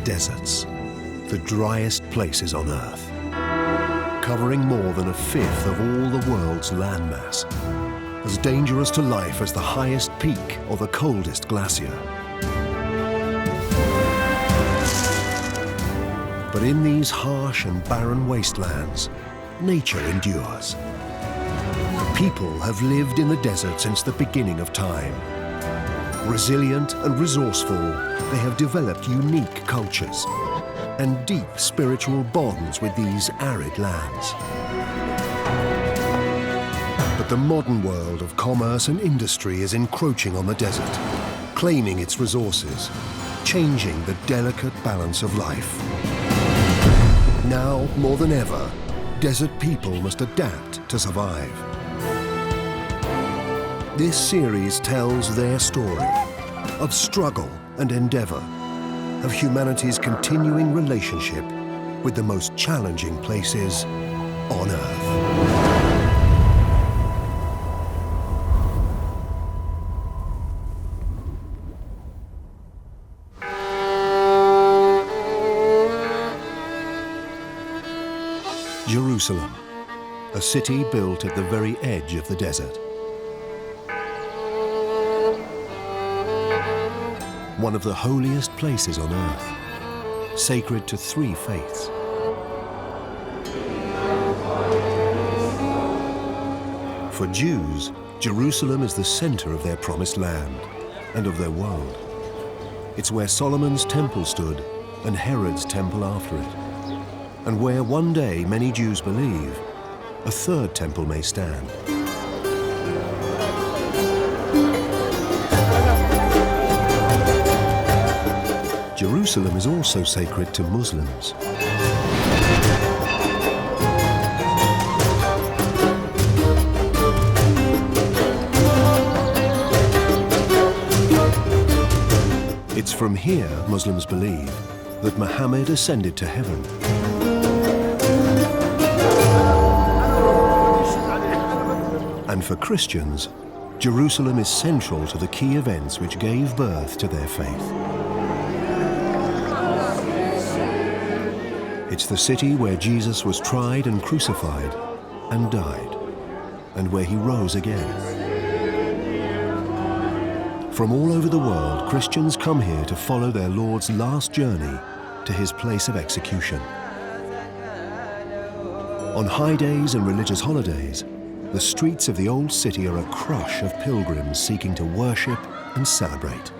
deserts, the driest places on Earth, covering more than a fifth of all the world's landmass, as dangerous to life as the highest peak or the coldest glacier. But in these harsh and barren wastelands, nature endures. People have lived in the desert since the beginning of time. Resilient and resourceful, they have developed unique cultures and deep spiritual bonds with these arid lands. But the modern world of commerce and industry is encroaching on the desert, claiming its resources, changing the delicate balance of life. Now, more than ever, desert people must adapt to survive. This series tells their story of struggle and endeavor, of humanity's continuing relationship with the most challenging places on Earth. Jerusalem, a city built at the very edge of the desert. One of the holiest places on Earth, sacred to three faiths. For Jews, Jerusalem is the center of their promised land and of their world. It's where Solomon's temple stood and Herod's temple after it, and where one day many Jews believe a third temple may stand. Jerusalem is also sacred to Muslims. It's from here Muslims believe that Muhammad ascended to heaven. And for Christians, Jerusalem is central to the key events which gave birth to their faith. It's the city where Jesus was tried and crucified and died, and where he rose again. From all over the world, Christians come here to follow their Lord's last journey to his place of execution. On high days and religious holidays, the streets of the old city are a crush of pilgrims seeking to worship and celebrate.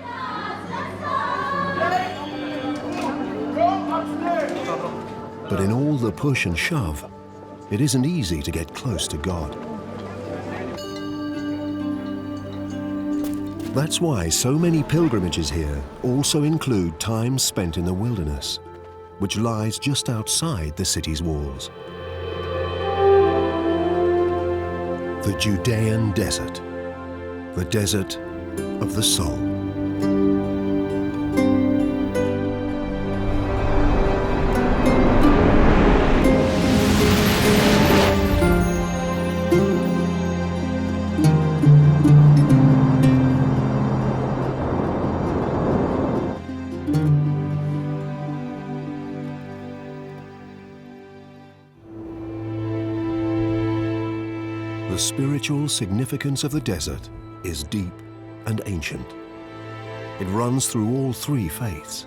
But in all the push and shove, it isn't easy to get close to God. That's why so many pilgrimages here also include time spent in the wilderness, which lies just outside the city's walls. The Judean Desert, the desert of the soul. The spiritual significance of the desert is deep and ancient. It runs through all three faiths.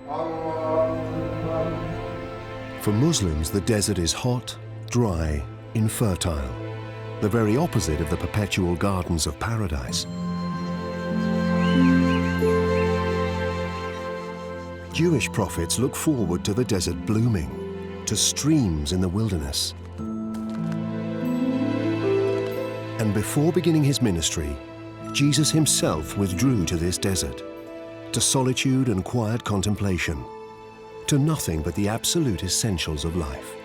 For Muslims, the desert is hot, dry, infertile, the very opposite of the perpetual gardens of paradise. Jewish prophets look forward to the desert blooming, to streams in the wilderness. And before beginning his ministry, Jesus himself withdrew to this desert, to solitude and quiet contemplation, to nothing but the absolute essentials of life.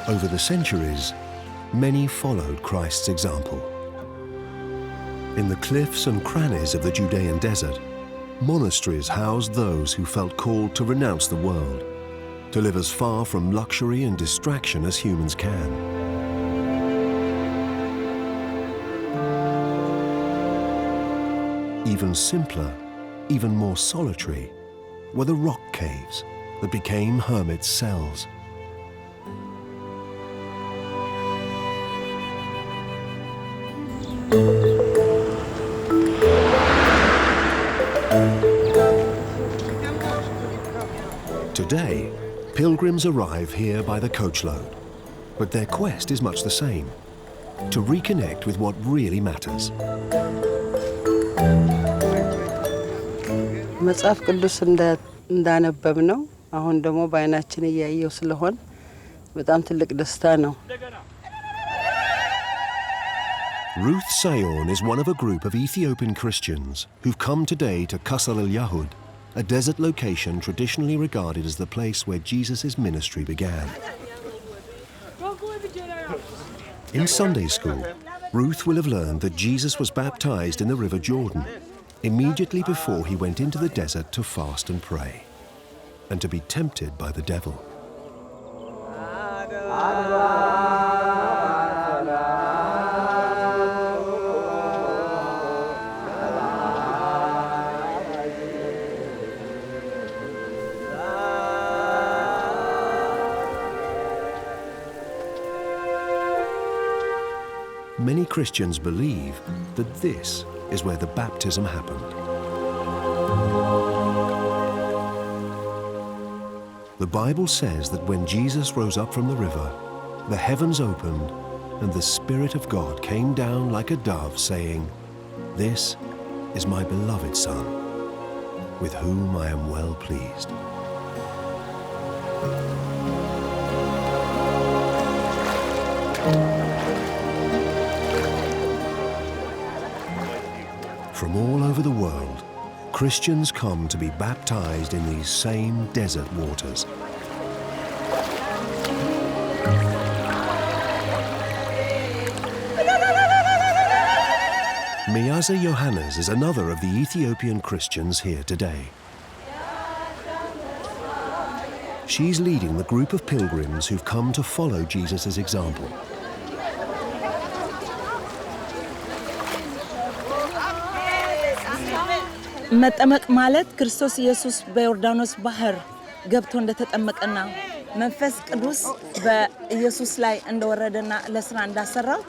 Over the centuries, many followed Christ's example. In the cliffs and crannies of the Judean desert, monasteries housed those who felt called to renounce the world, to live as far from luxury and distraction as humans can. Even simpler, even more solitary, were the rock caves that became hermits' cells. Today, pilgrims arrive here by the coachload, but their quest is much the same, to reconnect with what really matters. መጽሐፍ ቅዱስ እንዳነበብነው አሁን ደግሞ በአይናችን እያየው ስለሆነ በጣም ትልቅ ደስታ ነው። Ruth Sayon is one of a group of Ethiopian Christians who've come today to Qasr al-Yahud, a desert location traditionally regarded as the place where Jesus' ministry began. In Sunday school, Ruth will have learned that Jesus was baptized in the River Jordan immediately before he went into the desert to fast and pray, and to be tempted by the devil. Many Christians believe that this is where the baptism happened. The Bible says that when Jesus rose up from the river, the heavens opened and the Spirit of God came down like a dove, saying, "This is my beloved Son, with whom I am well pleased." From all over the world, Christians come to be baptized in these same desert waters. Miyaza Yohannes is another of the Ethiopian Christians here today. She's leading the group of pilgrims who've come to follow Jesus' example. መጠመቅ ማለት ክርስቶስ ኢየሱስ በዮርዳኖስ ባህር ገብቶ እንደተጠመቀና መንፈስ ቅዱስ በኢየሱስ ላይ እንደወረደና ለስራ እንዳሰራው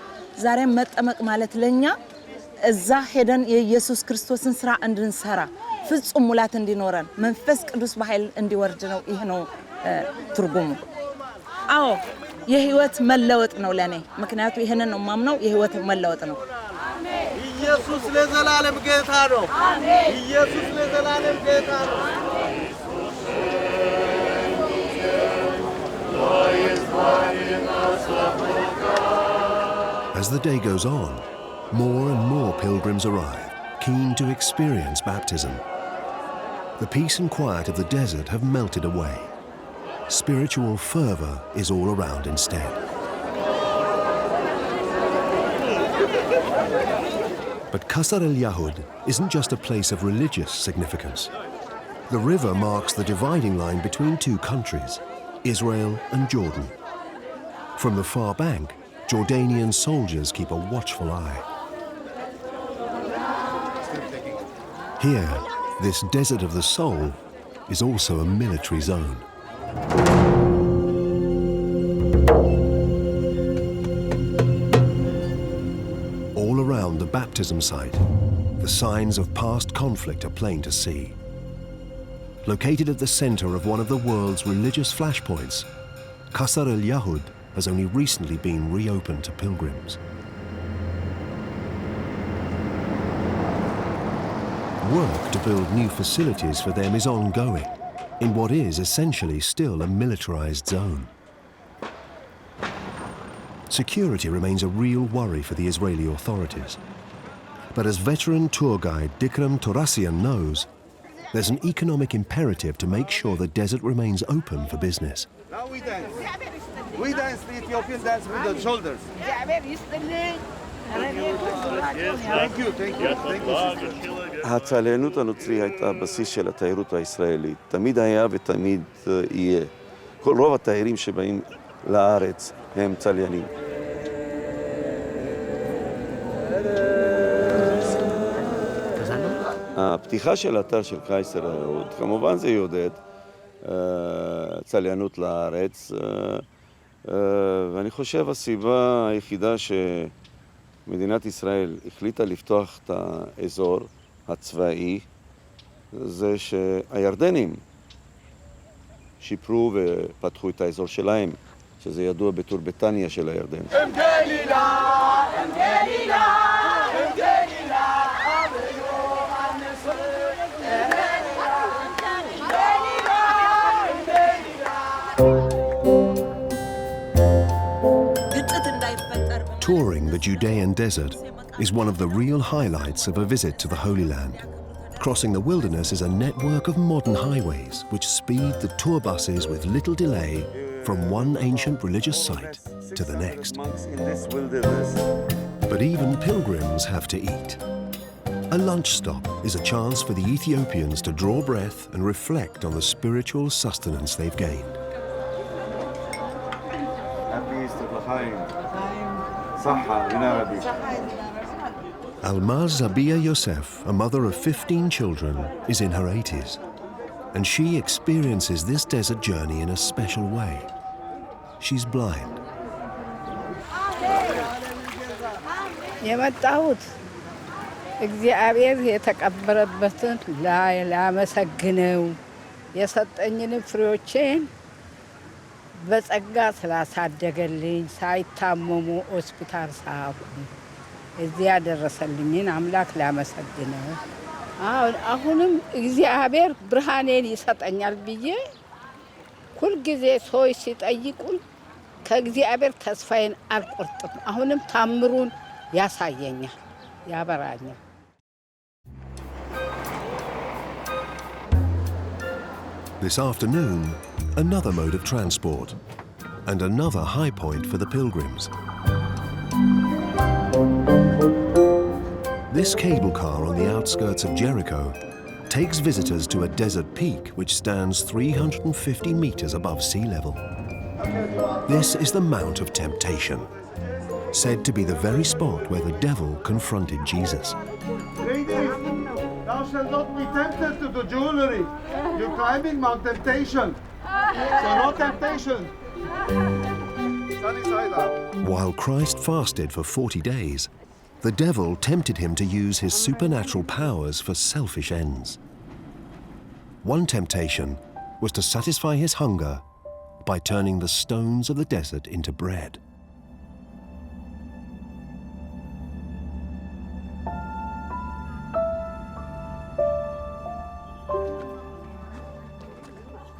ዛሬም መጠመቅ ማለት ለኛ እዛ ሄደን የኢየሱስ ክርስቶስን ስራ እንድንሰራ ፍጹም ሙላት እንዲኖረን መንፈስ ቅዱስ በኃይል እንዲወርድ ነው። ይሄ ነው ትርጉሙ። አዎ የህይወት መለወጥ ነው ለኔ። ምክንያቱ ይሄንን ነው ማምነው፣ የህይወት መለወጥ ነው። ኢየሱስ ለዘላለም ጌታ ነው። አሜን። ኢየሱስ ለዘላለም ጌታ ነው። As the day goes on, more and more pilgrims arrive, keen to experience baptism. The peace and quiet of the desert have melted away. Spiritual fervor is all around instead. But Qasr al-Yahud isn't just a place of religious significance. The river marks the dividing line between two countries, Israel and Jordan. From the far bank, Jordanian soldiers keep a watchful eye. Here, this desert of the soul is also a military zone. All around the baptism site, the signs of past conflict are plain to see. Located at the center of one of the world's religious flashpoints, Qasr al-Yahud has only recently been reopened to pilgrims. Work to build new facilities for them is ongoing, in what is essentially still a militarized zone. Security remains a real worry for the Israeli authorities. But as veteran tour guide Dikram Torassian knows, there's an economic imperative to make sure the desert remains open for business. Now we dance. We dance the Ethiopian dance with the shoulders. Thank you, thank you, thank you. הצליינות הנוצרי הייתה הבסיס של התיירות הישראלית. תמיד היה ותמיד יהיה. רוב התיירים שבאים לארץ הם צליינים. הפתיחה של האתר של קייסר היהוד, כמובן זה יעודד צליינות לארץ, ואני חושב הסיבה היחידה שמדינת ישראל החליטה לפתוח את האזור הצבאי זה שהירדנים שיפרו ופתחו את האזור שלהם, שזה ידוע בתור בריטניה של הירדן. Touring the Judean Desert is one of the real highlights of a visit to the Holy Land. Crossing the wilderness is a network of modern highways which speed the tour buses with little delay from one ancient religious site to the next. But even pilgrims have to eat. A lunch stop is a chance for the Ethiopians to draw breath and reflect on the spiritual sustenance they've gained. Almaz Zabiya Yosef, a mother of 15 children, is in her 80s, and she experiences this desert journey in a special way. She's blind. እግዚአብሔር የተቀበረበትን ላመሰግነው የሰጠኝን ፍሬዎቼን በጸጋ ስላሳደገልኝ ሳይታመሙ ሆስፒታል ሳይሆኑ እዚያ ያደረሰልኝን አምላክ ላመሰግነው። አሁንም እግዚአብሔር ብርሃኔን ይሰጠኛል ብዬ ሁልጊዜ ሰዎች ሲጠይቁኝ ከእግዚአብሔር ተስፋዬን አልቆርጥም። አሁንም ታምሩን ያሳየኛል፣ ያበራኛል። This afternoon, another mode of transport and another high point for the pilgrims. This cable car on the outskirts of Jericho takes visitors to a desert peak which stands 350 meters above sea level. This is the Mount of Temptation, said to be the very spot where the devil confronted Jesus. Thou shalt not be tempted to do jewelry. You're climbing Mount Temptation. So no temptation. Sunny side up. While Christ fasted for 40 days, the devil tempted him to use his supernatural powers for selfish ends. One temptation was to satisfy his hunger by turning the stones of the desert into bread.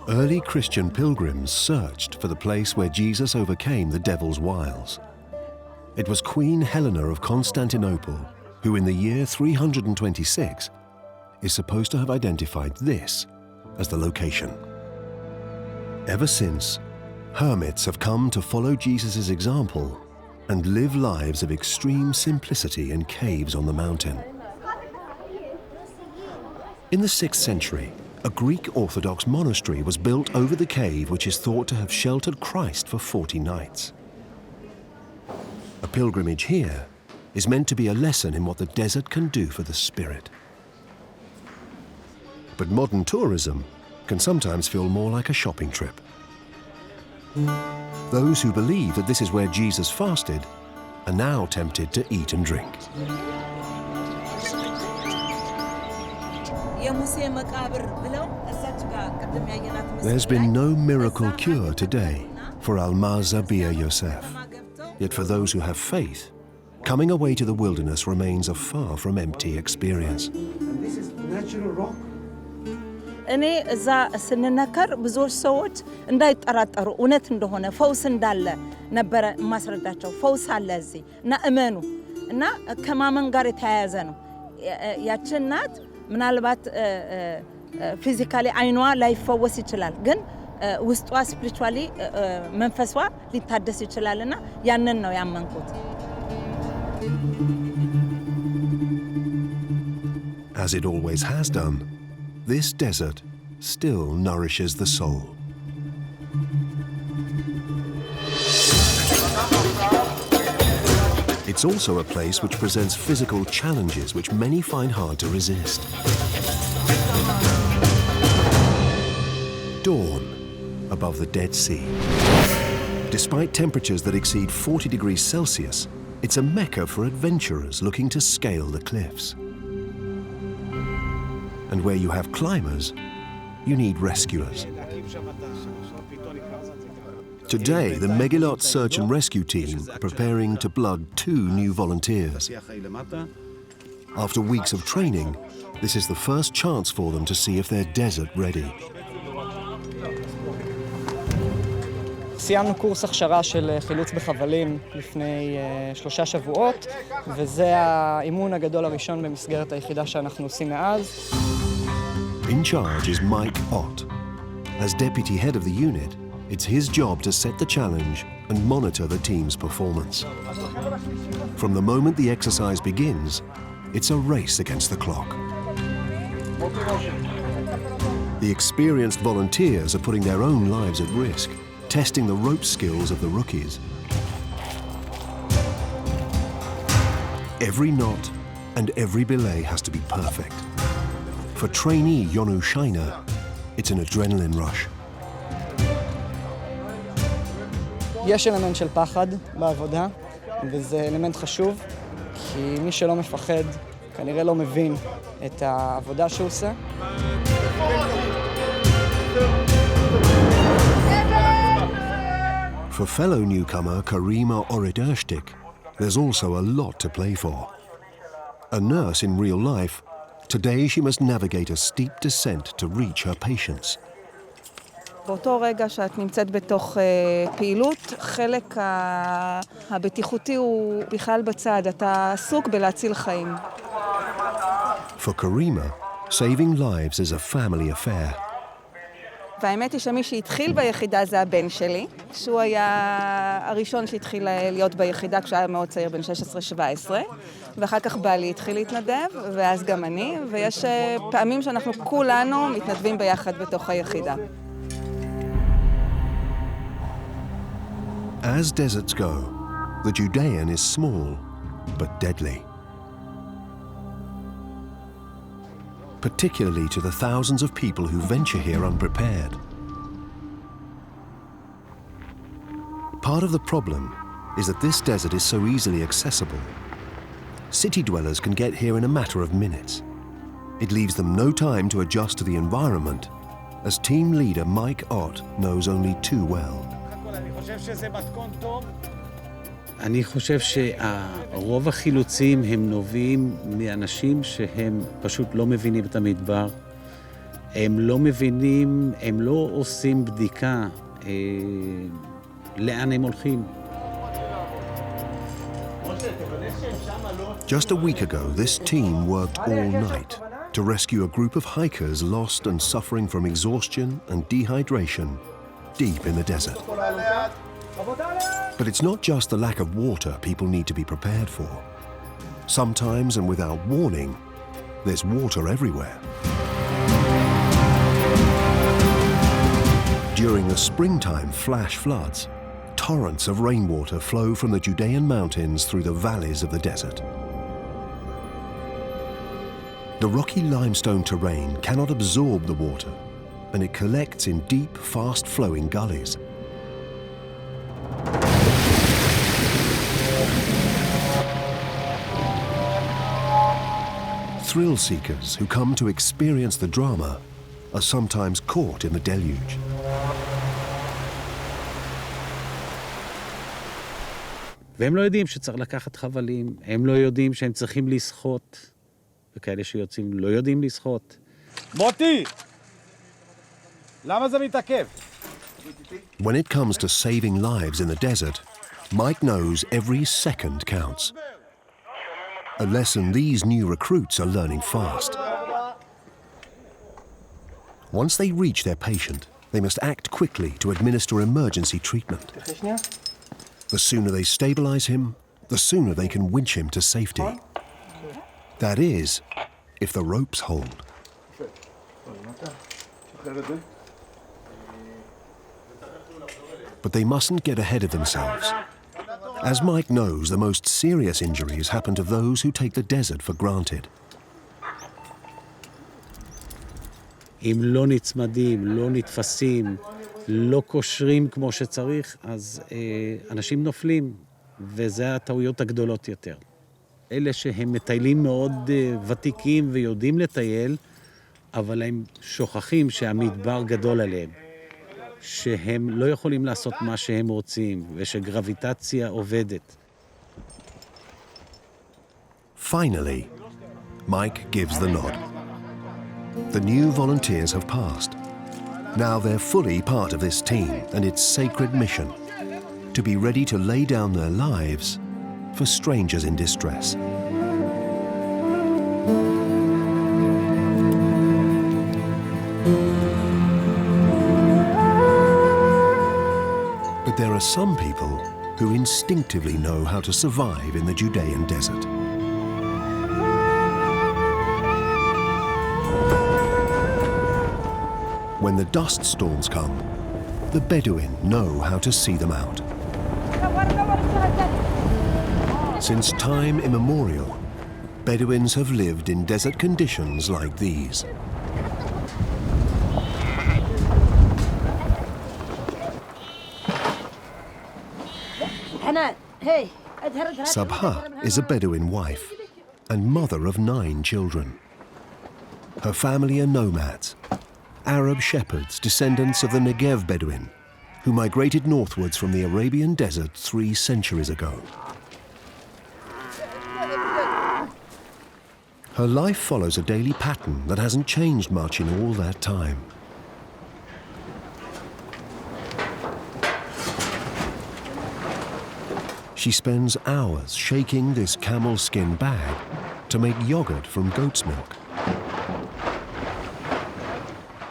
Early Christian pilgrims searched for the place where Jesus overcame the devil's wiles. It was Queen Helena of Constantinople who, in the year 326, is supposed to have identified this as the location. Ever since, hermits have come to follow Jesus' example and live lives of extreme simplicity in caves on the mountain. In the 6th century, a Greek Orthodox monastery was built over the cave which is thought to have sheltered Christ for 40 nights. A pilgrimage here is meant to be a lesson in what the desert can do for the spirit. But modern tourism can sometimes feel more like a shopping trip. Those who believe that this is where Jesus fasted are now tempted to eat and drink. There's been no miracle cure today for Almaz Zabiya Yosef. Yet for those who have faith, coming away to the wilderness remains a far from empty experience. And this is natural rock. እኔ እዛ ስንነከር ብዙዎች ሰዎች እንዳይጠራጠሩ እውነት እንደሆነ ፈውስ እንዳለ ነበረ ማስረዳቸው። ፈውስ አለ እዚህ እና እመኑ እና ከማመን ጋር የተያያዘ ነው። ያቺ እናት ምናልባት ፊዚካሊ አይኗ ላይፈወስ ይችላል፣ ግን ውስጧ ስፒሪቹዋሊ መንፈሷ ሊታደስ ይችላልና ያንን ነው ያመንኩት። As it always has done, this desert still nourishes the soul. It's also a place which presents physical challenges which many find hard to resist. Dawn above the Dead Sea. Despite temperatures that exceed 40 degrees Celsius, it's a mecca for adventurers looking to scale the cliffs. And where you have climbers, you need rescuers. Today, the Megillot Search and Rescue Team are preparing to plug 2 new volunteers. After weeks of training, this is the first chance for them to see if they're desert ready. סיימנו קורס הכשרה של חילוץ בחבלים לפני 3 שבועות, וזה האימון הגדול הראשון במסגרת היחידה שאנחנו עושים מאז. In charge is Mike Ott. As deputy head of the unit, it's his job to set the challenge and monitor the team's performance. From the moment the exercise begins, it's a race against the clock. The experienced volunteers are putting their own lives at risk, testing the rope skills of the rookies. Every knot and every belay has to be perfect. For trainee Yonu Shaina, it's an adrenaline rush. יש אלמנט של פחד בעבודה, וזה אלמנט חשוב, כי מי שלא מפחד כנראה לא מבין את העבודה שהוא עושה. For fellow newcomer Karima Oridershtik, there's also a lot to play for. A nurse in real life, today she must navigate a steep descent to reach her patients. באותו רגע שאת נמצאת בתוך פעילות, חלק הבטיחותי הוא בכלל בצד, אתה עסוק בלהציל חיים. For Karima, saving lives is a family affair. והאמת היא שמי שהתחיל ביחידה זה הבן שלי, שהוא היה הראשון שהתחיל להיות ביחידה כשהוא היה מאוד צעיר, בן 16-17, ואחר כך בעלי התחיל להתנדב, ואז גם אני, ויש פעמים שאנחנו כולנו מתנדבים ביחד בתוך היחידה. As deserts go, the Judean is small but deadly. Particularly to the thousands of people who venture here unprepared. Part of the problem is that this desert is so easily accessible. City dwellers can get here in a matter of minutes. It leaves them no time to adjust to the environment, as team leader Mike Ott knows only too well. אני חושב שרוב החילוצים הם נובעים מאנשים שהם פשוט לא מבינים את המדבר. הם לא מבינים, הם לא עושים בדיקה לאן הם הולכים. Just a week ago, this team worked all night to rescue a group of hikers lost and suffering from exhaustion and dehydration deep in the desert. But it's not just the lack of water people need to be prepared for. Sometimes, and without warning, there's water everywhere. During the springtime flash floods, torrents of rainwater flow from the Judean mountains through the valleys of the desert. The rocky limestone terrain cannot absorb the water, and it collects in deep, fast-flowing gullies. Thrill seekers who come to experience the drama are sometimes caught in the deluge. והם לא יודעים שצריך לקחת חבלים, הם לא יודעים שהם צריכים לשחות, וכאלה שיוצאים לא יודעים לשחות. מוטי! למה זה מתעכב? When it comes to saving lives in the desert, Mike knows every second counts. A lesson these new recruits are learning fast. Once they reach their patient, they must act quickly to administer emergency treatment. The sooner they stabilize him, the sooner they can winch him to safety. That is, if the ropes hold. But they mustn't get ahead of themselves. As Mike knows, the most serious injuries happen to those who take the desert for granted. אם לא נצמדים, לא נתפסים, לא קושרים כמו שצריך, אז אנשים נופלים, וזה הטעויות הגדולות יותר. אלה שהם מטיילים מאוד ותיקים ויודעים לטייל, אבל הם שוכחים שהמדבר גדול עליהם, שהם לא יכולים לעשות מה שהם רוצים, ושגרביטציה עובדת. Finally, Mike gives the nod. The new volunteers have passed. Now they're fully part of this team and its sacred mission, to be ready to lay down their lives for strangers in distress. But there are some people who instinctively know how to survive in the Judean desert. When the dust storms come, the Beduin know how to see them out. Since time immemorial, Bedouins have lived in desert conditions like these. Sabha is a Bedouin wife and mother of 9 children. Her family are nomads, Arab shepherds, descendants of the Negev Bedouin, who migrated northwards from the Arabian desert 3 centuries ago. Her life follows a daily pattern that hasn't changed much in all that time. She spends hours shaking this camel skin bag to make yogurt from goat's milk.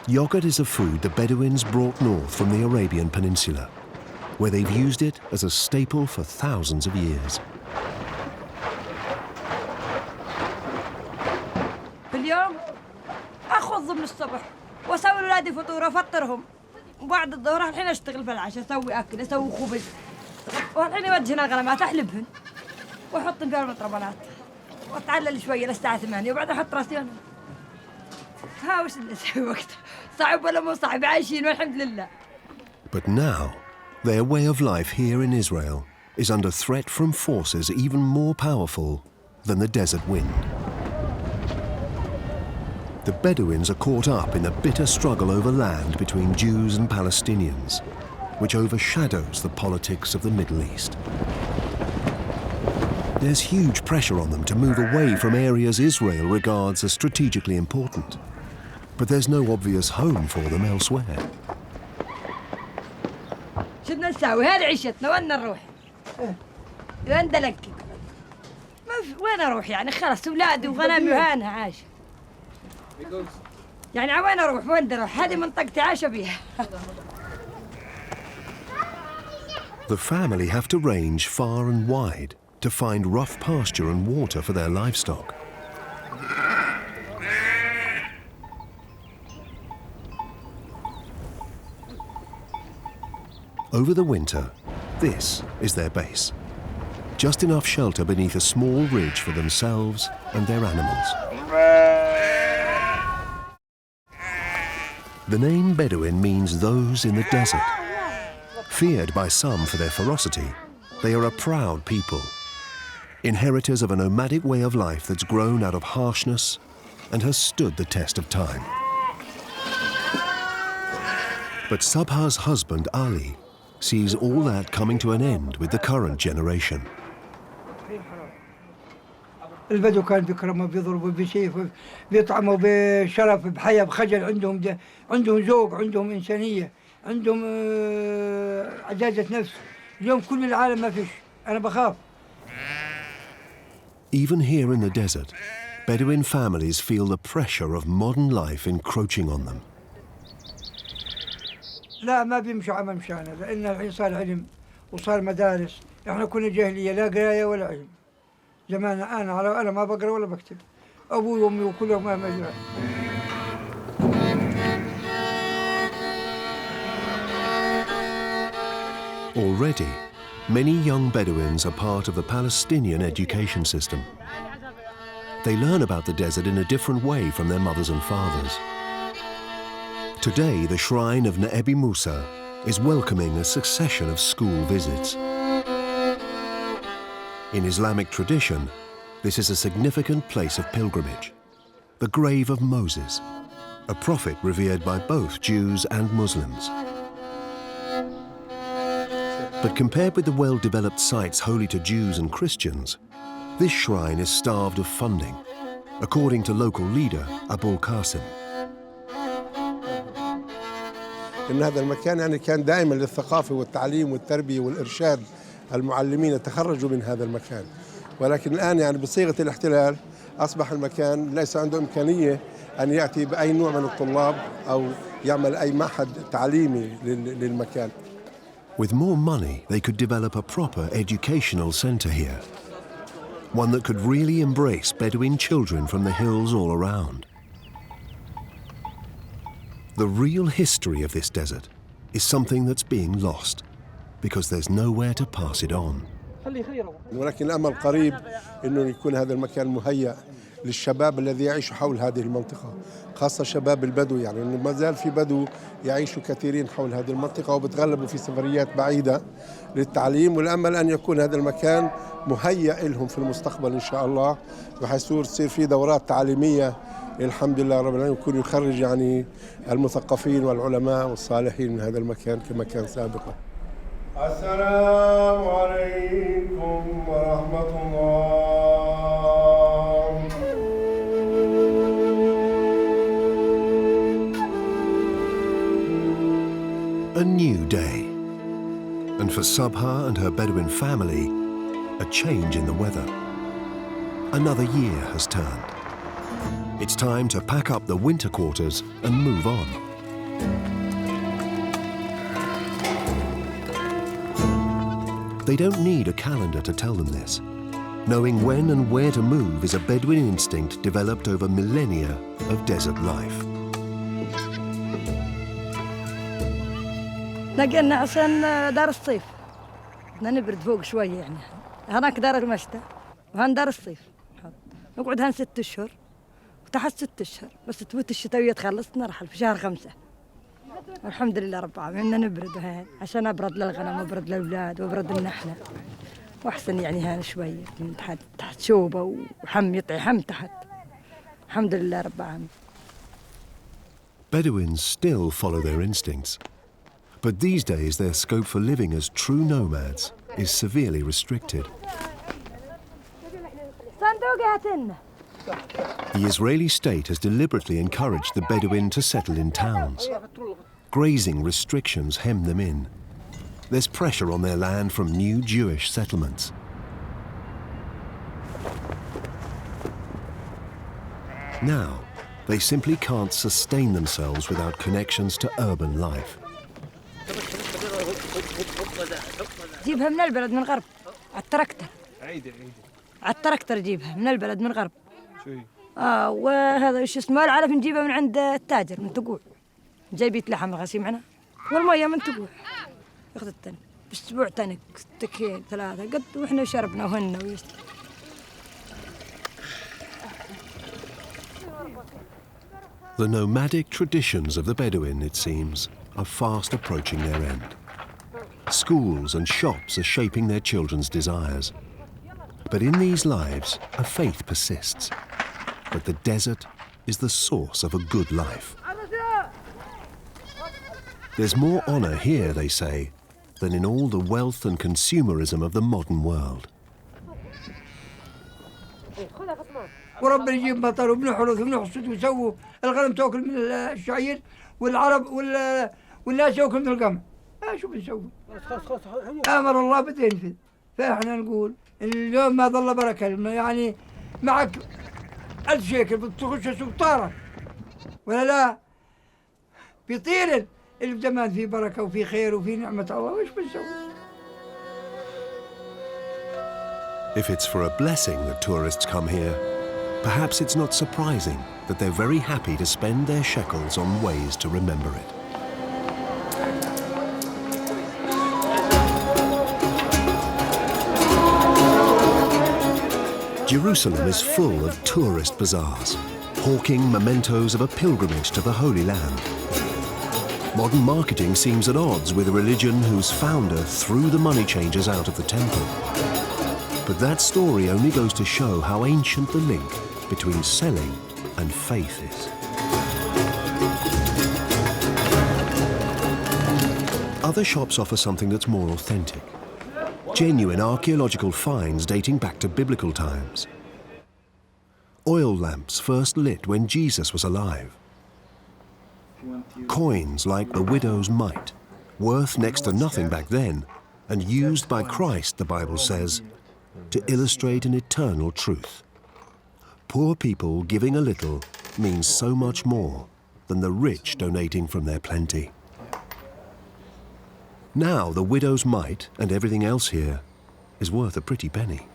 Yogurt is a food the Bedouins brought north from the Arabian Peninsula, where they've used it as a staple for thousands of years. اليوم أخذ من الصبح وأسوي لأولادي فطور أفطرهم وبعد الظهر الحين أشتغل في العشاء أسوي أكل أسوي خبز والحين يوجهن الغنمات أحلبهن وأحطن فيها المطربانات وأتعلل شوية للساعة 8 وبعد أحط راسي أنا. ها وش اللي أسوي وقتها صعب ولا مو صعب عايشين والحمد لله. But now, their way of life here in Israel is under threat from forces even more powerful than the desert wind. The Bedouins are caught up in the bitter struggle over land between Jews and Palestinians, which overshadows the politics of the Middle East. There's huge pressure on them to move away from areas Israel regards as strategically important, but there's no obvious home for them elsewhere. شو بدنا نسوي؟ هذه عيشتنا وين نروح؟ وين دلك؟ ما في وين اروح يعني خلاص اولادي وغنمي وهانها عايشه. يعني وين اروح؟ وين اروح؟ هذه منطقتي عايشه بيها. The family have to range far and wide to find rough pasture and water for their livestock. Over the winter, this is their base. Just enough shelter beneath a small ridge for themselves and their animals. The name Bedouin means those in the desert. Feared by some for their ferocity, they are a proud people, inheritors of a nomadic way of life that's grown out of harshness and has stood the test of time. But Sabha's husband, Ali, sees all that coming to an end with the current generation. البدو كان بكرمه بيضربوا بسيف بيطعموا بشرف بحياة بخجل عندهم ذوق عندهم إنسانية عندهم عزازة نفس اليوم كل العالم ما فيش أنا بخاف. Even here in the desert, Bedouin families feel the pressure of modern life encroaching on them. لا ما بيمشوا عمل مشانا لأن الحين صار علم وصار مدارس احنا كنا جاهلية لا قراية ولا علم زمان أنا ما بقرأ ولا بكتب أبوي وأمي وكلهم ما مجرى. Already, many young Bedouins are part of the Palestinian education system. They learn about the desert in a different way from their mothers and fathers. Today, the shrine of Nebi Musa is welcoming a succession of school visits. In Islamic tradition, this is a significant place of pilgrimage, the grave of Moses, a prophet revered by both Jews and Muslims. But compared with the well-developed sites holy to Jews and Christians, this shrine is starved of funding, according to local leader Abul Qasim. إن هذا المكان يعني كان دائما للثقافة والتعليم والتربية والإرشاد. المعلمين تخرجوا من هذا المكان، ولكن الآن يعني بصيغة الاحتلال أصبح المكان ليس عنده إمكانية أن يأتي بأي نوع من الطلاب أو يعمل أي معهد تعليمي للمكان. With more money, they could develop a proper educational center here, one that could really embrace Bedouin children from the hills all around. The real history of this desert is something that's being lost because there's nowhere to pass it on. ولكن الأمل قريب إنه يكون هذا المكان مهيأ للشباب الذي يعيش حول هذه المنطقة، خاصة شباب البدو، يعني إنه ما زال في بدو يعيشوا كثيرين حول هذه المنطقة وبتغلبوا في سفريات بعيدة للتعليم، والأمل أن يكون هذا المكان مهيأ لهم في المستقبل إن شاء الله، وحيصير في دورات تعليمية الحمد لله رب العالمين، يكون يخرج يعني المثقفين والعلماء والصالحين من هذا المكان كما كان سابقا. السلام عليكم ورحمة الله. A new day. And for Sabha and her Bedouin family, a change in the weather. Another year has turned. It's time to pack up the winter quarters and move on. They don't need a calendar to tell them this. Knowing when and where to move is a Bedouin instinct developed over millennia of desert life. لقينا عشان دار الصيف بدنا نبرد فوق شوية يعني هناك دار المشتى وهن دار الصيف نقعد هن 6 أشهر وتحت 6 أشهر بس تفوت الشتوية تخلص نرحل في شهر 5 والحمد لله رب العالمين نبرد هان عشان أبرد للغنم وأبرد للأولاد وأبرد لنا وأحسن يعني هان شوية من تحت شوبة وحم يطعي حم تحت الحمد لله رب العالمين. Bedouins still follow their instincts. But these days, their scope for living as true nomads is severely restricted. The Israeli state has deliberately encouraged the Bedouin to settle in towns. Grazing restrictions hem them in. There's pressure on their land from new Jewish settlements. Now, they simply can't sustain themselves without connections to urban life. جيبها من البلد من الغرب على التراكتر. على التراكتر جيبها من البلد من الغرب. وهذا ايش اسمه العلف نجيبها من عند التاجر من تقوع. جايبيت لحم غسي معنا والميه من تقوع. اخذ التنك باسبوع تنك 6 كيل 3 قد واحنا شربنا وهنا ويست. The nomadic traditions of the Bedouin, it seems, are fast approaching their end. Schools and shops are shaping their children's desires. But in these lives, a faith persists. But the desert is the source of a good life. There's more honor here, they say, than in all the wealth and consumerism of the modern world. وربنا يجيب مطر وبنحرث وبنحصد ويسووا الغنم تاكل من الشعير والعرب والناس ياكل من القمح. شو بنسوي؟ امر الله بتنفذ. فاحنا نقول اليوم ما ظل بركه يعني معك 1000 شيكل بتخش سوق طاره ولا لا؟ بيطير اللي زمان في بركه وفي خير وفي نعمه الله وش بنسوي؟ If it's for a blessing that tourists come here, perhaps it's not surprising that they're very happy to spend their shekels on ways to remember it. Jerusalem is full of tourist bazaars, hawking mementos of a pilgrimage to the Holy Land. Modern marketing seems at odds with a religion whose founder threw the money changers out of the temple. But that story only goes to show how ancient the link between selling and faith is. Other shops offer something that's more authentic. Genuine archaeological finds dating back to biblical times. Oil lamps first lit when Jesus was alive. Coins like the widow's mite, worth next to nothing back then, and used by Christ, the Bible says, to illustrate an eternal truth. Poor people giving a little means so much more than the rich donating from their plenty. Now the widow's mite and everything else here is worth a pretty penny.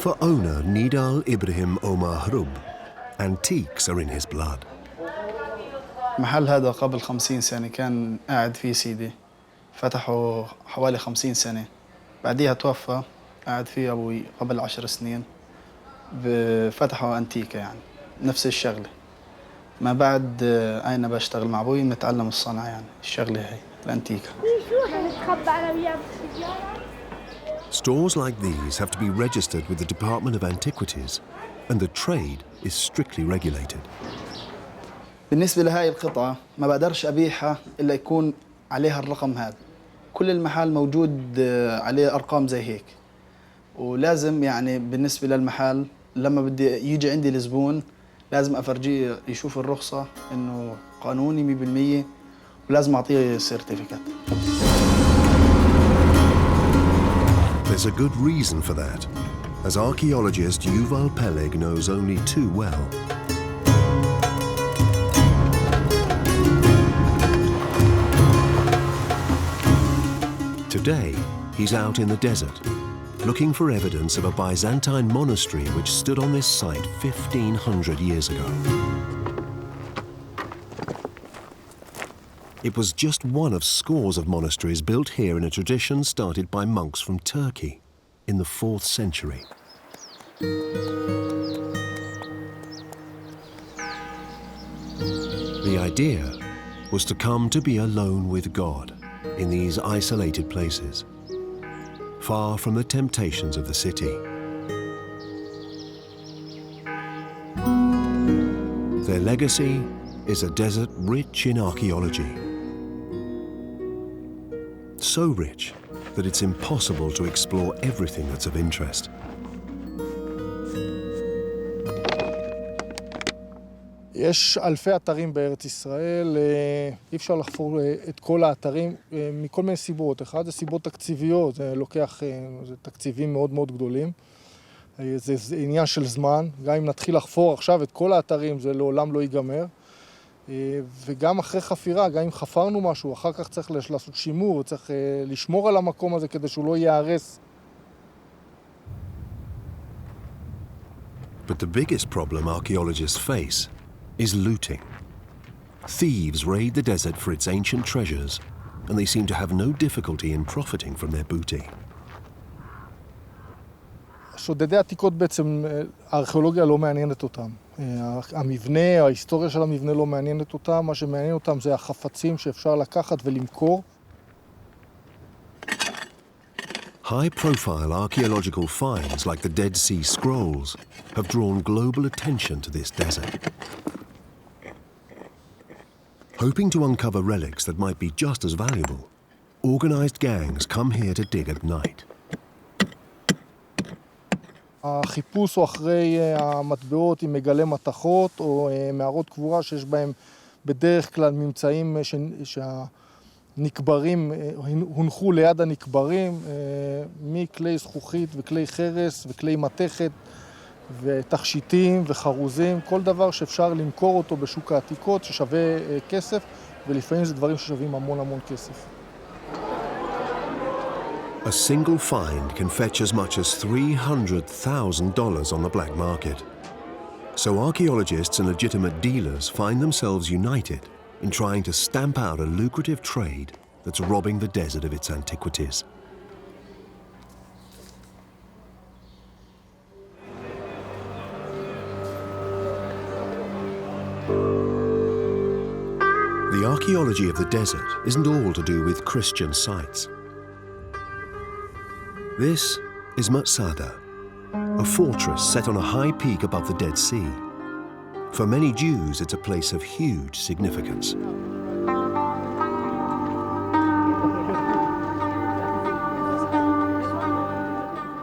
For owner Nidal Ibrahim Omar Hrub, antiques are in his blood. المحل هذا قبل 50 سنة كان قاعد فيه سيدي، فتحه حوالي 50 سنة، بعديها توفى، قاعد فيه أبوي قبل 10 سنين، فتحه أنتيكة يعني نفس الشغلة. ما بعد أنا بشتغل مع أبوي متعلم الصنعة يعني الشغلة هي الأنتيكة. Stores like these have to be registered with the Department of Antiquities, and the trade is strictly regulated. بالنسبة لهاي القطعة ما بقدرش أبيعها إلا يكون عليها الرقم هذا. كل المحل موجود عليه أرقام زي هيك. ولازم يعني بالنسبة للمحل لما بدي يجي عندي الزبون لازم أفرجيه يشوف الرخصة إنه قانوني 100% ولازم أعطيه سيرتيفيكات. There's a good reason for that, as archaeologist Yuval Peleg knows only too well. Today, he's out in the desert, looking for evidence of a Byzantine monastery which stood on this site 1,500 years ago. It was just one of scores of monasteries built here in a tradition started by monks from Turkey in the 4th century. The idea was to come to be alone with God in these isolated places, far from the temptations of the city. Their legacy is a desert rich in archaeology. So rich that it's impossible to explore everything that's of interest. יש אלפי אתרים בארץ ישראל, אי אפשר לחפור את כל האתרים מכל מיני סיבות. אחד זה סיבות תקציביות, זה לוקח תקציבים מאוד מאוד גדולים. זה עניין של זמן, גם אם נתחיל לחפור עכשיו את כל האתרים זה לעולם לא ייגמר. וגם אחרי חפירה, גם אם חפרנו משהו, אחר כך צריך לעשות שימור, צריך לשמור על המקום הזה כדי שהוא לא ייהרס. But the biggest problem archaeologists face is looting. Thieves raid the desert for its ancient treasures, and they seem to have no difficulty in profiting from their booty. שודדי עתיקות בעצם, הארכיאולוגיה לא מעניינת אותם. המבנה, ההיסטוריה של המבנה לא מעניינת אותם, מה שמעניין אותם זה החפצים שאפשר לקחת ולמכור. High-profile archaeological finds like the Dead Sea Scrolls have drawn global attention to this desert. Hoping to uncover relics that might be just as valuable, organized gangs come here to dig at night. החיפוש הוא אחרי המטבעות עם מגלי מתכות או מערות קבורה שיש בהם בדרך כלל ממצאים שהנקברים הונחו ליד הנקברים, מכלי זכוכית וכלי חרס וכלי מתכת ותכשיטים וחרוזים, כל דבר שאפשר למכור אותו בשוק העתיקות ששווה כסף, ולפעמים זה דברים ששווים המון המון כסף. A single find can fetch as much as $300,000 on the black market. So archaeologists and legitimate dealers find themselves united in trying to stamp out a lucrative trade that's robbing the desert of its antiquities. archaeology of the desert isn't all to do with Christian sites. This is Masada, a fortress set on a high peak above the Dead Sea. For many Jews, it's a place of huge significance.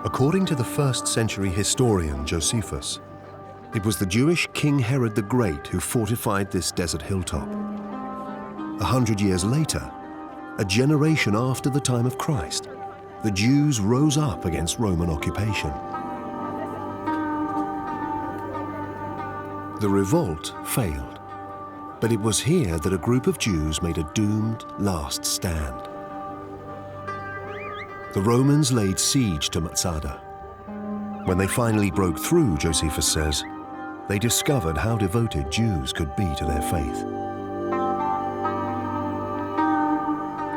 According to the 1st century historian Josephus, it was the Jewish King Herod the Great who fortified this desert hilltop. 100 years later, a generation after the time of Christ, the Jews rose up against Roman occupation. The revolt failed, but it was here that a group of Jews made a doomed last stand. The Romans laid siege to Masada. When they finally broke through, Josephus says, they discovered how devoted Jews could be to their faith.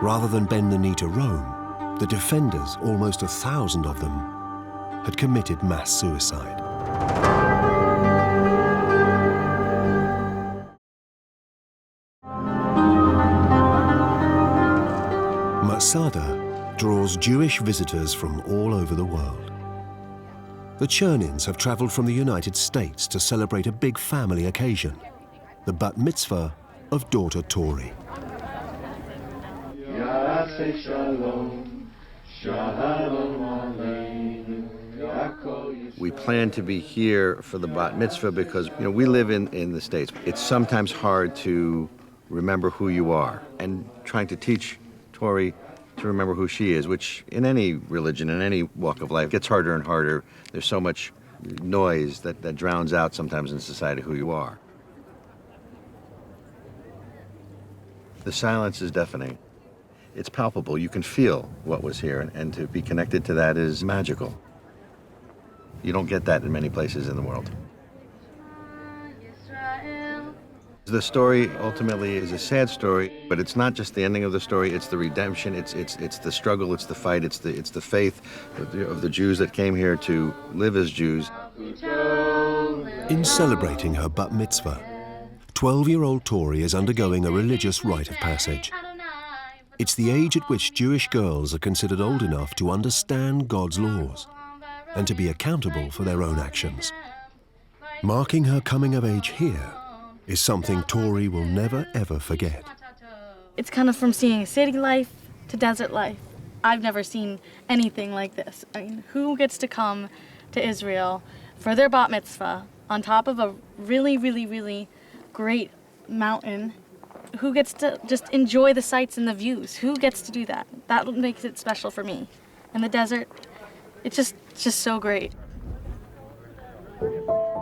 Rather than bend the knee to Rome, the defenders, almost 1,000 of them, had committed mass suicide. Masada draws Jewish visitors from all over the world. The Chernins have traveled from the United States to celebrate a big family occasion, the bat mitzvah of daughter Tori. We plan to be here for the bat mitzvah because, we live in the States. It's sometimes hard to remember who you are, and trying to teach Tori to remember who she is, which in any religion, in any walk of life, gets harder and harder. There's so much noise that drowns out sometimes in society who you are. The silence is deafening. It's palpable. You can feel what was here, and to be connected to that is magical. You don't get that in many places in the world. The story ultimately is a sad story, but it's not just the ending of the story, it's the redemption, it's the struggle, it's the fight, it's the faith of the Jews that came here to live as Jews. In celebrating her bat mitzvah, 12-year-old Tori is undergoing a religious rite of passage. It's the age at which Jewish girls are considered old enough to understand God's laws and to be accountable for their own actions. Marking her coming of age here is something Tori will never ever forget. It's kind of from seeing city life to desert life. I've never seen anything like this. I mean, who gets to come to Israel for their bat mitzvah on top of a really, really, really great mountain? Who gets to just enjoy the sights and the views? Who gets to do that? That makes it special for me. In the desert, it's just so great.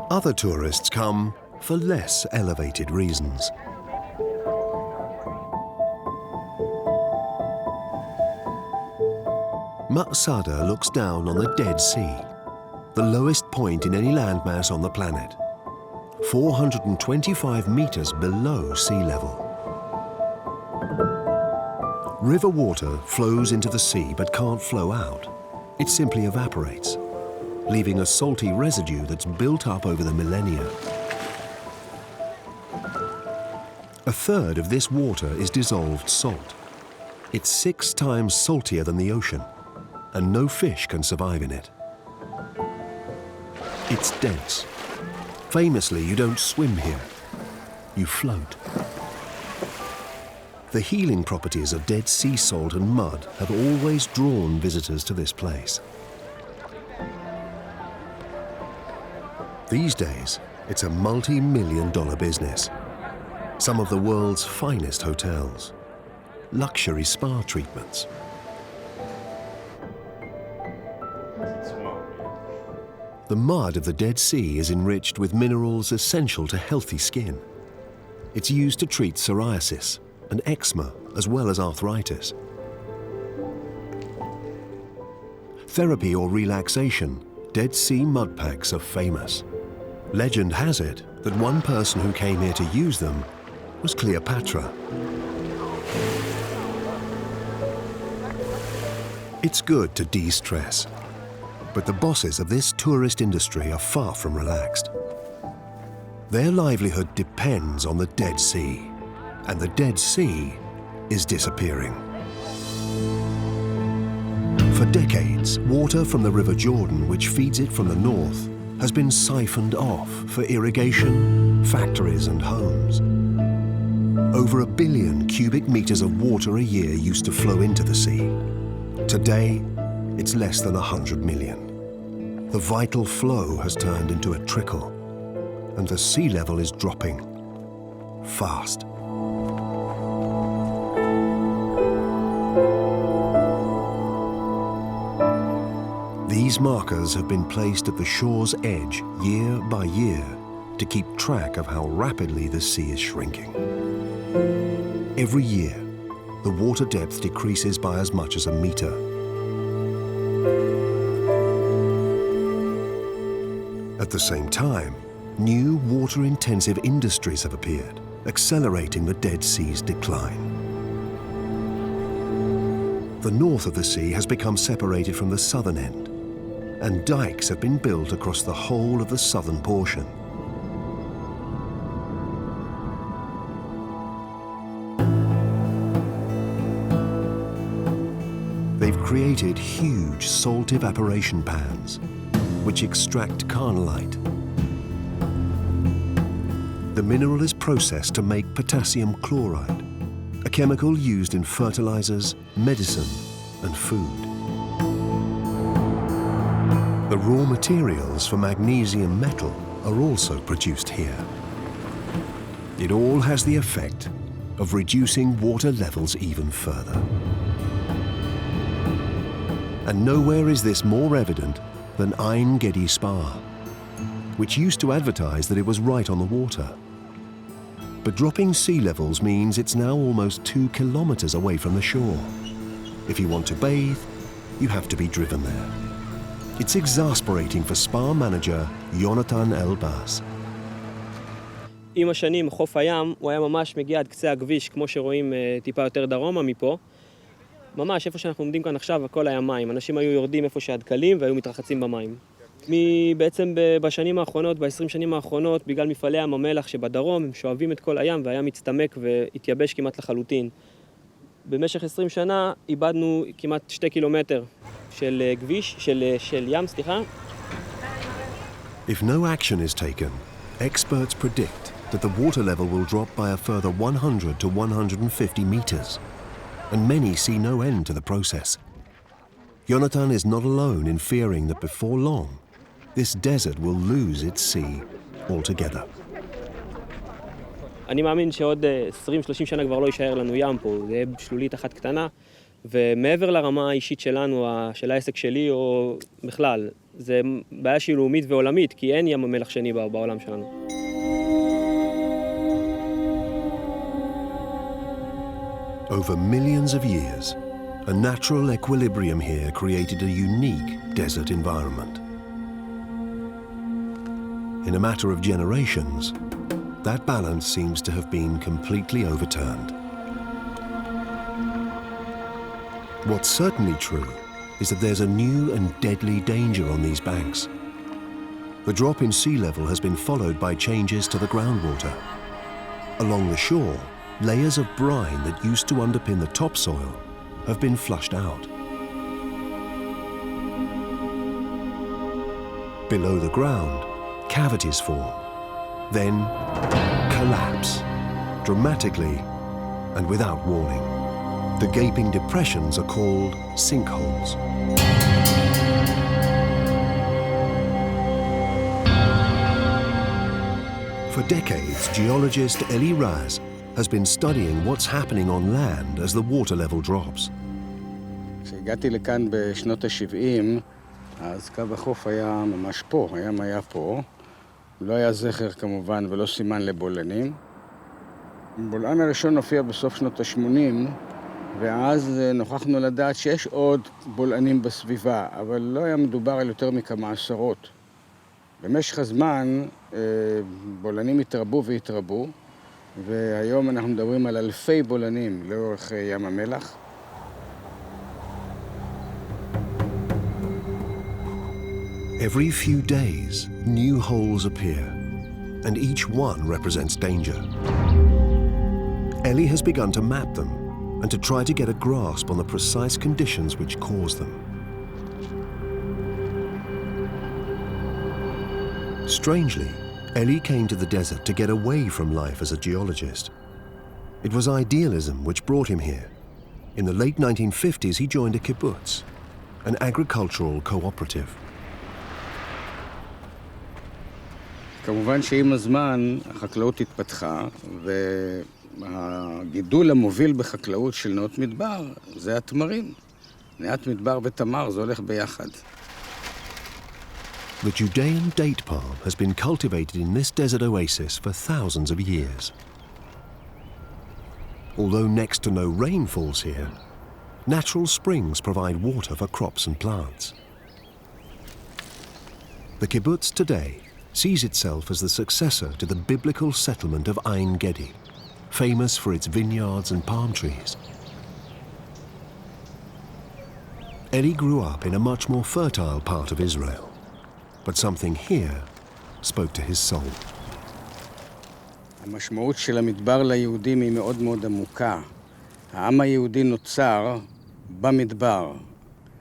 Other tourists come for less elevated reasons. Masada looks down on the Dead Sea, the lowest point in any landmass on the planet, 425 meters below sea level. River water flows into the sea but can't flow out. It simply evaporates, leaving a salty residue that's built up over the millennia. A third of this water is dissolved salt. It's 6 times saltier than the ocean, and no fish can survive in it. It's dense. Famously, you don't swim here, you float. The healing properties of Dead Sea salt and mud have always drawn visitors to this place. These days, it's a multi-million-dollar business. Some of the world's finest hotels, luxury spa treatments. The mud of the Dead Sea is enriched with minerals essential to healthy skin. It's used to treat psoriasis and eczema, as well as arthritis. Therapy or relaxation, Dead Sea mud packs are famous. Legend has it that one person who came here to use them was Cleopatra. It's good to de-stress, but the bosses of this tourist industry are far from relaxed. Their livelihood depends on the Dead Sea. and the Dead Sea is disappearing. For decades, water from the River Jordan, which feeds it from the north, has been siphoned off for irrigation, factories and homes. Over 1 billion cubic meters of water a year used to flow into the sea. Today, it's less than 100 million. The vital flow has turned into a trickle, and the sea level is dropping fast. These markers have been placed at the shore's edge year by year to keep track of how rapidly the sea is shrinking. Every year, the water depth decreases by as much as a meter. At the same time, new water-intensive industries have appeared, accelerating the Dead Sea's decline. The north of the sea has become separated from the southern end, and dikes have been built across the whole of the southern portion. They've created huge salt evaporation pans, which extract carnallite. The mineral is processed to make potassium chloride, a chemical used in fertilizers, medicine, and food. The raw materials for magnesium metal are also produced here. It all has the effect of reducing water levels even further. And nowhere is this more evident than Ein Gedi Spa, which used to advertise that it was right on the water. But dropping sea levels means it's now almost 2 kilometers away from the shore. If you want to bathe, you have to be driven there. It's exasperating for spa manager Jonathan Ellie Raz. עם השנים, חוף הים, הוא היה ממש מגיע עד קצה הכביש, כמו שרואים טיפה יותר דרומה מפה. ממש, איפה שאנחנו עומדים כאן עכשיו, הכל היה מים. אנשים היו יורדים איפה שהדקלים והיו מתרחצים במים. בעצם בשנים האחרונות, ב-20 שנים האחרונות, בגלל מפעלי ים המלח שבדרום, הם שואבים את כל הים והים מצטמק והתייבש כמעט לחלוטין. במשך 20 שנה איבדנו כמעט 2 קילומטר של כביש, של ים, סליחה. If no action is taken, experts predict that the water level will drop by a further 100 to 150 meters, and many see no end to the process. Jonathan is not alone in fearing that before long, this desert will lose its sea altogether. אני מאמין שעוד 20-30 שנה כבר לא יישאר לנו ים פה, זה יהיה שלולית אחת קטנה, ומעבר לרמה האישית שלנו, של העסק שלי או בכלל, זה בעיה שהיא לאומית ועולמית, כי אין ים המלח שני בעולם שלנו. Over millions of years, a natural equilibrium here created a unique desert environment. In a matter of generations, that balance seems to have been completely overturned. What's certainly true is that there's a new and deadly danger on these banks. The drop in sea level has been followed by changes to the groundwater. Along the shore, layers of brine that used to underpin the topsoil have been flushed out. Below the ground, cavities form, then collapse, dramatically and without warning. The gaping depressions are called sinkholes. For decades, geologist Ellie Raz has been studying what's happening on land as the water level drops. כשהגעתי לכאן בשנות ה-70, אז קו החוף היה ממש פה, הים היה פה. לא היה זכר כמובן ולא סימן לבולענים. הבולען הראשון הופיע בסוף שנות ה-80, ואז נוכחנו לדעת שיש עוד בולענים בסביבה, אבל לא היה מדובר על יותר מכמה עשרות. במשך הזמן בולענים התרבו והתרבו, והיום אנחנו מדברים על אלפי בולענים לאורך ים המלח. Every few days, new holes appear, and each one represents danger. Ellie has begun to map them and to try to get a grasp on the precise conditions which cause them. Strangely, Ellie came to the desert to get away from life as a geologist. It was idealism which brought him here. In the late 1950s, he joined a kibbutz, an agricultural cooperative. כמובן שעם הזמן החקלאות התפתחה, והגידול המוביל בחקלאות של נאות מדבר זה התמרים. נאות מדבר ותמר זה הולך ביחד. The Judean date palm has been cultivated in this desert oasis for thousands of years. Although next to no rain falls here, natural springs provide water for crops and plants. The kibbutz today sees itself as the successor to the biblical settlement of Ein Gedi, famous for its vineyards and palm trees. Ellie grew up in a much more fertile part of Israel, but something here spoke to his soul. המשמעות של המדבר ליהודים היא מאוד מאוד עמוקה. העם היהודי נוצר במדבר.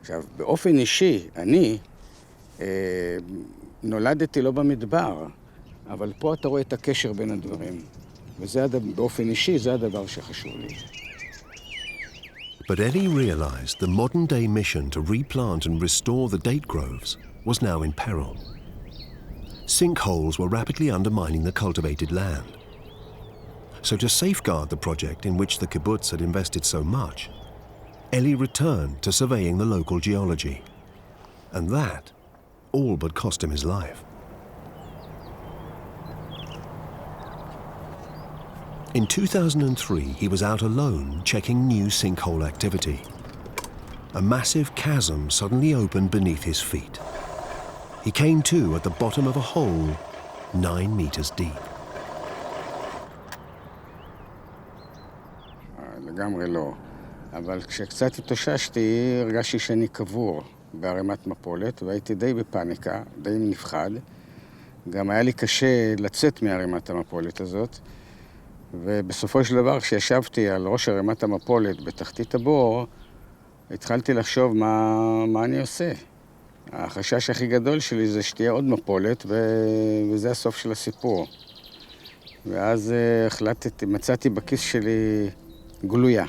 עכשיו, באופן אישי, אני נולדתי לא במדבר, אבל פה אתה רואה את הקשר בין הדברים. וזה באופן אישי, זה הדבר שחשוב לי. But Ellie realized the modern-day mission to replant and restore the date groves was now in peril. Sinkholes were rapidly undermining the cultivated land. So to safeguard the project in which the kibbutz had invested so much, Ellie returned to surveying the local geology. And that all but cost him his life. In 2003, he was out alone checking new sinkhole activity. A massive chasm suddenly opened beneath his feet. He came to at the bottom of a hole 9 meters deep. לגמרי לא. אבל כשקצת התאוששתי, הרגשתי שאני קבור בערימת מפולת, והייתי די בפאניקה, די נפחד. גם היה לי קשה לצאת מערימת המפולת הזאת. ובסופו של דבר, כשישבתי על ראש ערימת המפולת בתחתית הבור, התחלתי לחשוב מה אני עושה. החשש הכי גדול שלי זה שתהיה עוד מפולת, וזה הסוף של הסיפור. ואז מצאתי בכיס שלי גלויה.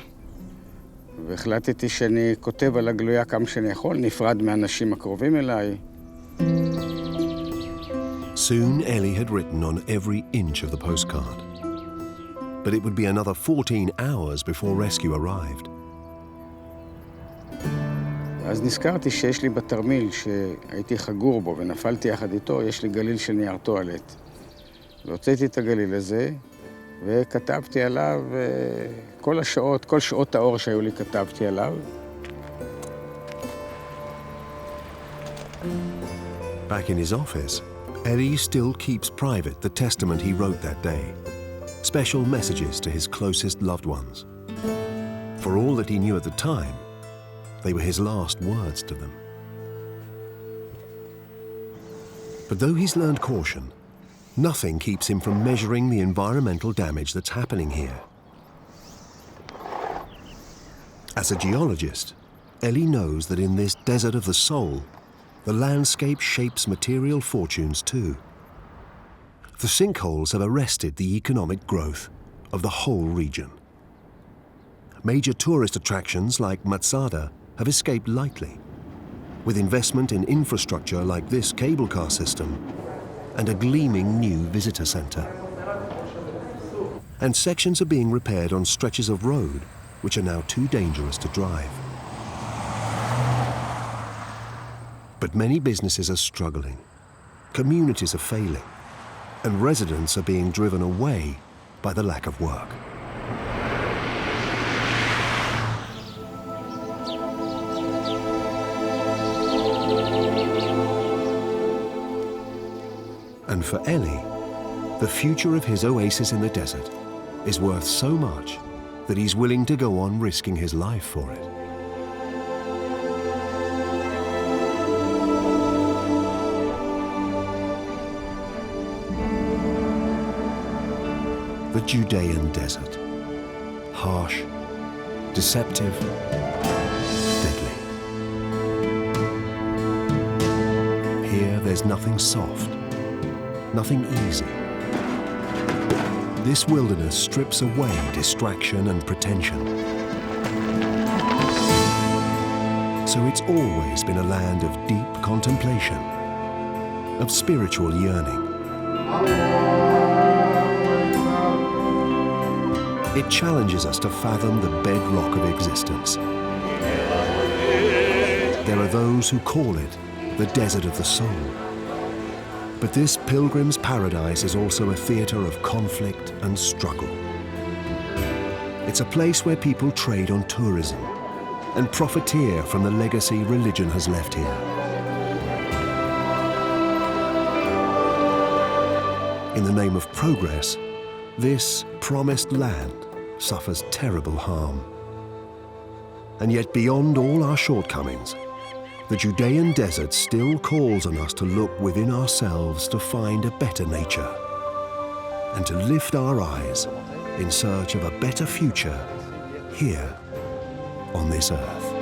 והחלטתי שאני כותב על הגלויה כמה שאני יכול, נפרד מהאנשים הקרובים אליי. Soon Ellie had written on every inch of the postcard. But it would be another 14 hours before rescue arrived. אז נזכרתי שיש לי בתרמיל שהייתי חגור בו ונפלתי יחד איתו, יש לי גליל של נייר טואלט. והוצאתי את הגליל הזה וכתבתי עליו כל שעות האור שהיו לי כתבתי עליו. Back in his office, Ellie still keeps private the testament he wrote that day. Special messages to his closest loved ones. For all that he knew at the time, they were his last words to them. But though he's learned caution, nothing keeps him from measuring the environmental damage that's happening here. As a geologist, Ellie knows that in this desert of the soul, the landscape shapes material fortunes too. The sinkholes have arrested the economic growth of the whole region. Major tourist attractions like Masada have escaped lightly, with investment in infrastructure like this cable car system and a gleaming new visitor center. And sections are being repaired on stretches of road which are now too dangerous to drive. But many businesses are struggling, communities are failing, and residents are being driven away by the lack of work. And for Ellie, the future of his oasis in the desert is worth so much that he's willing to go on risking his life for it. The Judean Desert, harsh, deceptive, deadly. Here there's nothing soft, nothing easy. This wilderness strips away distraction and pretension. So it's always been a land of deep contemplation, of spiritual yearning. It challenges us to fathom the bedrock of existence. There are those who call it the desert of the soul. But this pilgrim's paradise is also a theatre of conflict and struggle. It's a place where people trade on tourism and profiteer from the legacy religion has left here. In the name of progress, this promised land suffers terrible harm. And yet beyond all our shortcomings, the Judean Desert still calls on us to look within ourselves to find a better nature and to lift our eyes in search of a better future here on this earth.